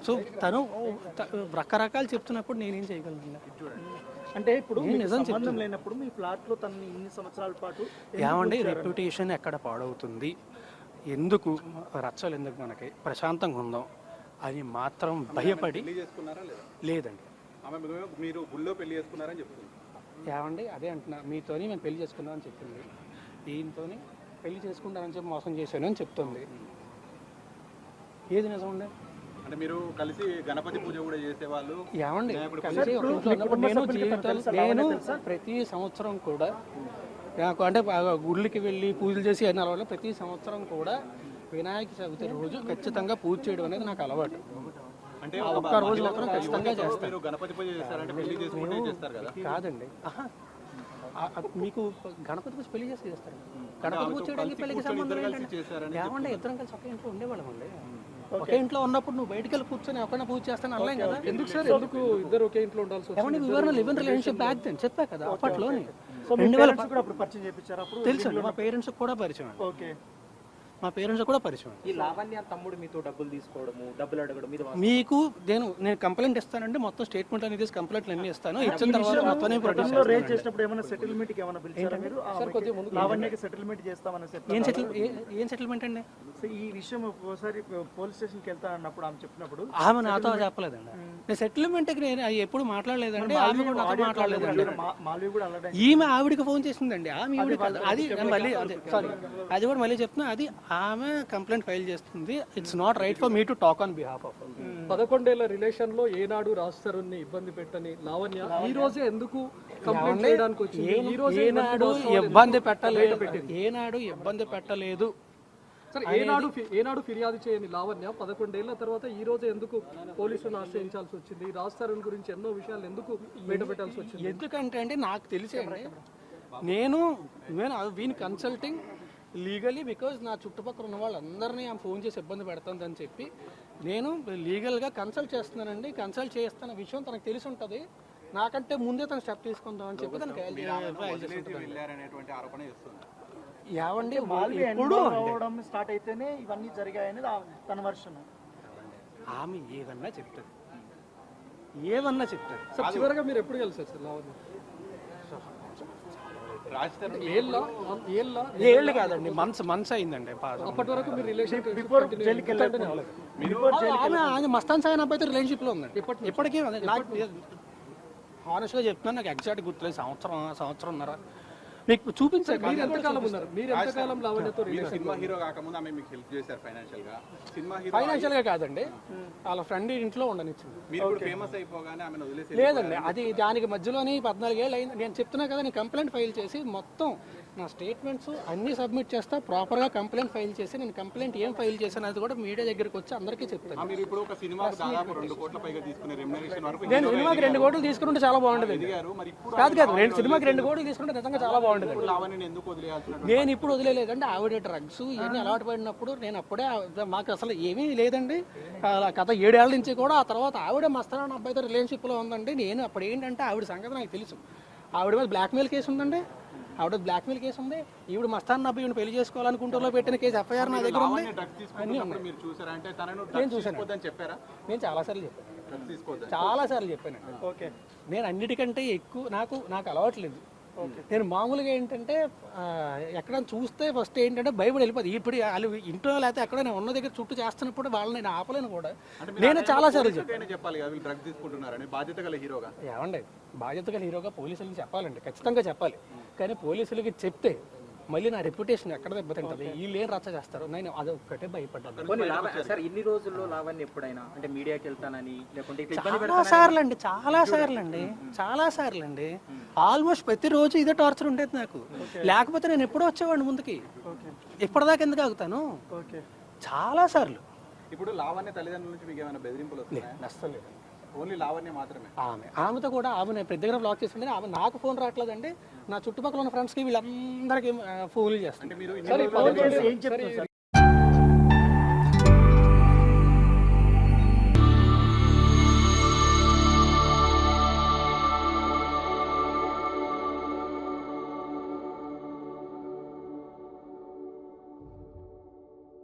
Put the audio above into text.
So తను రకరకాలు చెప్తున్నప్పుడు నేనేం చేయగలను? అంటే ఇప్పుడు నిజం సంబంధం లేనప్పుడు మీ ఫ్లాట్ లో తనని ఇన్ని సంవత్సరాల పాటు ఏమండి రెప్యుటేషన్ ఎక్కడ పాడవుతుంది, ఎందుకు రచ్చలు, ఎందుకు మనకి ప్రశాంతంగా ఉందాం అని మాత్రం భయపడి లేదండి. మీరు గుళ్ళో పెళ్లి చేసుకున్నారని చెప్తుంది. ఏమండి అదే అంటున్నా, మీతోని మేము పెళ్లి చేసుకున్నాం అని చెప్తుంది, దీంతోని పెళ్లి చేసుకుంటానని చెప్పి మోసం చేశాను అని చెప్తుంది. ఏది నిజం ఉండే? అంటే మీరు కలిసి గణపతి పూజ కూడా చేసేవాళ్ళు. ఏమండి కలిసి ఒక ఇంట్లో ఉన్నప్పుడు నేను ప్రతి సంవత్సరం కూడా నాకు అంటే గుళ్ళకి వెళ్ళి పూజలు చేసి అయిన అలవాటు, ప్రతి సంవత్సరం కూడా వినాయక చవితి రోజు ఖచ్చితంగా పూజ చేయడం అనేది నాకు అలవాటు. అంటే ఒక్క రోజు మాత్రం ఖచ్చితంగా చేస్తాను. గణపతి పూజ చేస్తారంటే పెళ్లి చేసుకుంటే చేస్తారు కదా? కాదండి, మీకు గణపతి పూజ పెళ్లి చేసి చేస్తారు. గణపతి పూజ చేయడానికి పెళ్లికి సంబంధం ఏంటంటే ఏమంటే ఇద్దరం కలిసి ఒకే ఇంట్లో ఉండేవాళ్ళం అండి. ఒకే ఇంట్లో ఉన్నప్పుడు నువ్వు బయటకు వెళ్ళి కూర్చొని ఎక్కడైనా పూజ చేస్తాను అనలేం కదా. ఎందుకు సార్, ఎందుకు ఇద్దరు ఒకే ఇంట్లో ఉండాల్సి ఏమంటే వివరణ live in relationship back then చెప్పా కదా అప్పట్లోనే. తెలుసు మా పేరెంట్స్ కూడా పరిచయం. ఓకే, మా పేరెంట్స్ కూడా పరిచయం. ఈ లావణ్య తమ్ముడు మీతో డబ్బులు తీసుకోవడము, డబ్బులు అడగడం మీకు నేను కంప్లైంట్ ఇస్తానంటే మొత్తం స్టేట్మెంట్ అనేది కంప్లైంట్లు అన్ని ఇస్తాను. ఇచ్చిన తర్వాత మొత్తం ప్రొడ్యూస్ రేజ్ చేసినప్పుడు ఏమైనా సెటిల్మెంట్ కి ఏమైనా పిలిచారా మీరు? లావణ్యకి సెటిల్మెంట్ చేస్తామని ఏం సెటిల్మెంట్ అండి? ఈ విషయం ఒకసారి పోలీస్ స్టేషన్ కి వెళ్తా అన్నప్పుడు ఆమె చెప్పినప్పుడు ఆమె నాతో చెప్పలేదండి. నేను సెటిల్మెంట్ కి నేను ఎప్పుడు మాట్లాడలేదండి. ఆమె కూడా నాతో మాట్లాడలేదండి. ఈమె ఆవిడికి ఫోన్ చేసిందండి. ఆమె అది మళ్ళీ అదే సారీ అది కూడా మళ్ళీ చెప్తున్నా, అది ఆమె కంప్లైంట్ ఫైల్ చేస్తుంది. It's not right for me to talk on behalf of. 11 ఏళ్ల రిలేషన్ లో ఏనాడు రాస్తారుని ఇబ్బంది పెట్టని లావణ్య ఈ రోజే ఎందుకు కంప్లైంట్ చేయడానికి వచ్చింది? ఈ రోజు ఏనాడు ఇబ్బంది పెట్టలేదు, ఏనాడు ఇబ్బంది పెట్టలేదు. సరే, ఏనాడు ఫిర్యాదు చేయని లావణ్య 11 ఏళ్ల తర్వాత ఈ రోజు ఎందుకు పోలీసులను ఆశ్రయించాల్సి వచ్చింది? రాస్తారుని గురించి ఎన్నో విషయాలు ఎందుకు బయట పెట్టాల్సి వచ్చింది? ఎందుకంటే అండి నాకు తెలిసి నేను వీని కన్సల్టింగ్ లీగలీ బికాజ్ నా చుట్టుపక్కల ఉన్న వాళ్ళందరినీ ఆమె ఫోన్ చేసి ఇబ్బంది పెడుతుందని చెప్పి నేను లీగల్గా కన్సల్ట్ చేస్తున్నానండి. కన్సల్ట్ చేస్తున్న విషయం తనకు తెలిసి ఉంటుంది. నాకంటే ముందే తను స్టెప్ తీసుకుందామని చెప్పి తనకు ఏవండి ఇప్పుడు స్టార్ట్ అయితేనే ఇవన్నీ జరిగాయని తన వర్షన్. ఆమె ఏదన్నా చెప్తుంది, ఏదన్నా చెప్తుంది. చివరిగా మీరు ఎప్పుడు కలిసారు సార్ లావణ్య? ఏళ్ళు కాదండి, మంత్స్ అయిందండి. అప్పటి వరకు మీరు రిలేషన్ ఆమె మస్తాన్ సాయి అబ్బాయితో రిలేషన్షిప్ లో ఉందండి ఇప్పటికీ. నాకు హానెస్ట్గా చెప్తున్నాను, నాకు ఎగ్జాక్ట్ గుర్తులేదు. సంవత్సరంన్నర మీకు చూపించారు. సినిమా హీరో కాకముందు ఆమె మీకు హెల్ప్ చేశారు ఫైనాన్షియల్ గా కాదండి, వాళ్ళ ఫ్రెండ్ ఇంట్లో ఉండనిచ్చింది. ఫేమస్ అయిపోగానే ఆమెను వదిలేసి లేదండి, అది దానికి మధ్యలోని 14 ఏళ్ళు అయింది. నేను చెప్తున్నా కదా, నేను కంప్లైంట్ ఫైల్ చేసి మొత్తం నా స్టేట్మెంట్స్ అన్ని సబ్మిట్ చేస్తా, ప్రాపర్గా కంప్లైంట్ ఫైల్ చేసి నేను కంప్లైంట్ ఏం ఫైల్ చేశాను అది కూడా మీడియా దగ్గరికి వచ్చి అందరికీ చెప్తాను. మీరు ఇప్పుడు ఒక సినిమాకి దాదాపు 2 కోట్ల పైగా తీసుకునే రెమ్యునరేషన్ వరకు నేను సినిమాకి 2 కోట్లు తీసుకుంటే చాలా బాగుంటుంది. కాదు నేను సినిమాకి 2 కోట్లు తీసుకుంటే నిజంగా చాలా బాగుంటుంది. నేను ఇప్పుడు వదిలేదండి. ఆవిడ డ్రగ్స్ ఇవన్నీ అలవాటు పడినప్పుడు నేను అప్పుడే మాకు అసలు ఏమీ లేదండి. గత 7 ఏళ్ల నుంచి కూడా ఆ తర్వాత ఆవిడ మస్తాన్ అబ్బాయితో రిలేషన్షిప్లో ఉందండి. నేను అప్పుడు ఏంటంటే ఆవిడ సంగతి నాకు తెలుసు. ఆవిడ మీద బ్లాక్మెయిల్ కేసు ఉందండి, ఆవిడ బ్లాక్మెయిల్ కేసు ఉంది. ఈవిడ మస్తాన్ అబ్బాయిని పెళ్లి చేసుకోవాలనుకుంటూ పెట్టిన కేసు ఎఫ్ఐఆర్ నా దగ్గర ఉంది. నేను చూసాను, నేను చాలాసార్లు చెప్పానండి. ఓకే, నేను అన్నిటికంటే ఎక్కువ నాకు అలవాట్లేదు. నేను మామూలుగా ఏంటంటే ఎక్కడ చూస్తే ఫస్ట్ ఏంటంటే భయపడి వెళ్ళిపోతుంది. ఇప్పుడు వాళ్ళు ఇంట్లో లేకపోతే ఎక్కడ నేను ఉన్న దగ్గర చుట్టూ చేస్తున్నప్పుడు వాళ్ళని నేను ఆపలేను కూడా. నేను చాలాసార్లు చెప్పాలి ఏమండి, బాధ్యత గల హీరోగా పోలీసులకి చెప్పాలండి, ఖచ్చితంగా చెప్పాలి. కానీ పోలీసులకి చెప్తే మళ్ళీ నా రెప్యుటేషన్ ఎక్కడ దెబ్బతింటుంది, వీళ్ళు ఏం రచ్చ చేస్తారు, నేను అది ఒక్కటే భయపడ్డాను. సార్, ఇన్ని రోజుల్లో లావణ్య ఎప్పుడైనా అంటే మీడియాకి వెళ్తానని లేకుంటే చాలా సార్లు అండి ఆల్మోస్ట్ ప్రతిరోజు ఇదే టార్చర్ ఉండేది నాకు. లేకపోతే నేను ఎప్పుడో వచ్చేవాడిని ముందుకి, ఇప్పటిదాకా ఎందుకు ఆగుతాను? చాలా సార్లు. ఇప్పుడు లావణ్య తల్లిదండ్రుల నుంచి మీకు ఏమైనా బెదిరింపులు వస్తలేదు? ఓన్లీ లావణ్య మాత్రమే. ఆమెతో కూడా ఆమె పెద్ద దగ్గర బ్లాక్ చేసింది. ఆమె నాకు ఫోన్ రావట్లేదండి, నా చుట్టుపక్కల ఉన్న ఫ్రెండ్స్కి వీళ్ళందరికీ ఫోన్లు చేస్తాను.